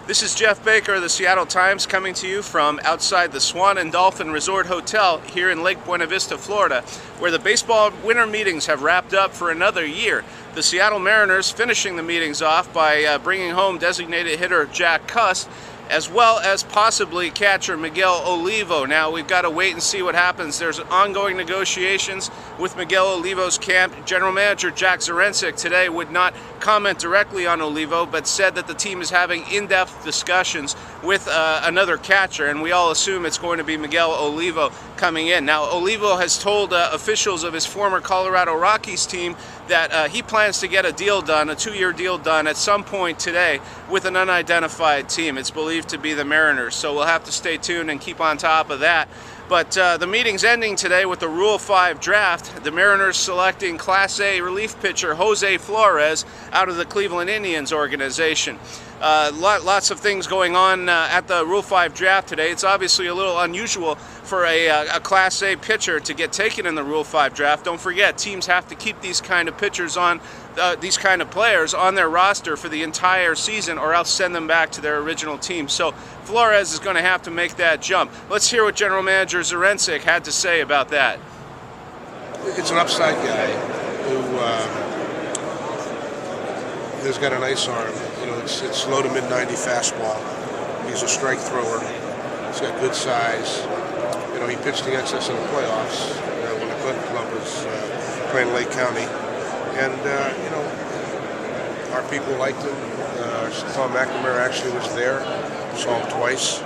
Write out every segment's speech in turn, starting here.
This is Geoff Baker of the Seattle Times coming to you from outside the Swan and Dolphin Resort Hotel here in Lake Buena Vista, Florida, where the baseball winter meetings have wrapped up for another year. The Seattle Mariners finishing the meetings off by bringing home designated hitter Jack Cust, as well as possibly catcher Miguel Olivo. Now, we've got to wait and see what happens. There's ongoing negotiations with Miguel Olivo's camp. General Manager Jack Zduriencik today would not comment directly on Olivo, but said that the team is having in-depth discussions with another catcher, and we all assume it's going to be Miguel Olivo coming in. Now, Olivo has told officials of his former Colorado Rockies team that he plans to get a deal done, a 2-year deal done at some point today with an unidentified team. It's believed to be the Mariners, so we'll have to stay tuned and keep on top of that. But the meeting's ending today with the Rule 5 draft. The Mariners selecting Class A relief pitcher Jose Flores out of the Cleveland Indians organization. Lots of things going on at the Rule 5 draft today. It's obviously a little unusual for a Class A pitcher to get taken in the Rule 5 draft. Don't forget, teams have to keep these kind of pitchers on, these kind of players on their roster for the entire season, or else send them back to their original team. So Flores is going to have to make that jump. Let's hear what General Manager Zduriencik had to say about that. It's an upside guy who has got a nice arm. You know, it's low to mid-90 fastball. He's a strike thrower. He's got good size. You know, he pitched against us in the playoffs when the Clinton Club was playing Lake County. And, you know, our people liked him. Tom McNamara actually was there. Saw him twice.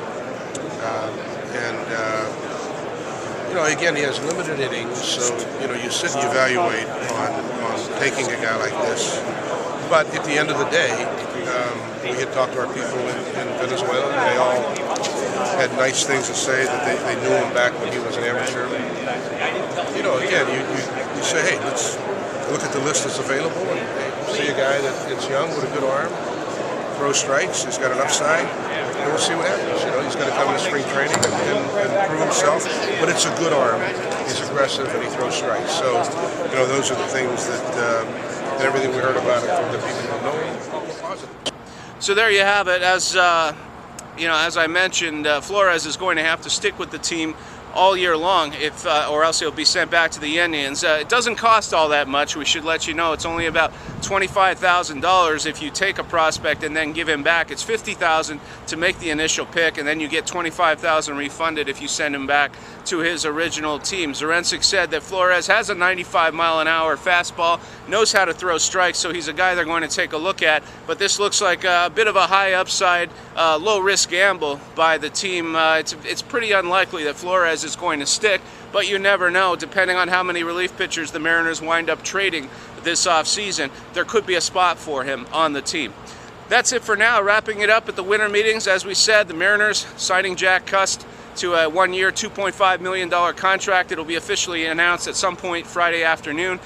You know, again, he has limited innings, so, you know, you sit and evaluate on taking a guy like this. But at the end of the day, we had talked to our people in Venezuela, and they all had nice things to say, that they knew him back when he was an amateur. You know, again, you say, hey, let's look at the list that's available and see a guy that's young with a good arm, throw strikes, he's got an upside, and we'll see what happens. You know, he's got to come to spring training and prove himself, but it's a good arm. He's aggressive and he throws strikes. So, you know, those are the things that everything we heard about it from the people who know him were positive. So there you have it. As you know, as I mentioned, Flores is going to have to stick with the team all year long, if or else he'll be sent back to the Indians. It doesn't cost all that much. We should let you know it's only about $25,000 if you take a prospect and then give him back. It's $50,000 to make the initial pick, and then you get $25,000 refunded if you send him back to his original team. Zduriencik said that Flores has a 95-mile-an-hour fastball, knows how to throw strikes, so he's a guy they're going to take a look at. But this looks like a bit of a high upside, low-risk gamble by the team. It's pretty unlikely that Flores is going to stick, but you never know. Depending on how many relief pitchers the Mariners wind up trading this offseason, there could be a spot for him on the team. That's it for now. Wrapping it up at the winter meetings. As we said, the Mariners signing Jack Cust to a 1-year, $2.5 million contract. It'll be officially announced at some point Friday afternoon.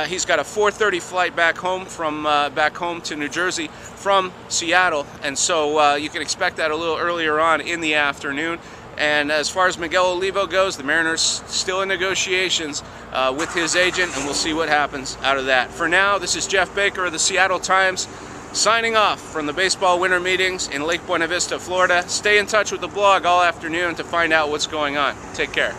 He's got a 4:30 flight back home to New Jersey from Seattle, and so you can expect that a little earlier on in the afternoon. And as far as Miguel Olivo goes, the Mariners still in negotiations with his agent, and we'll see what happens out of that. For now, this is Geoff Baker of the Seattle Times, signing off from the baseball winter meetings in Lake Buena Vista, Florida. Stay in touch with the blog all afternoon to find out what's going on. Take care.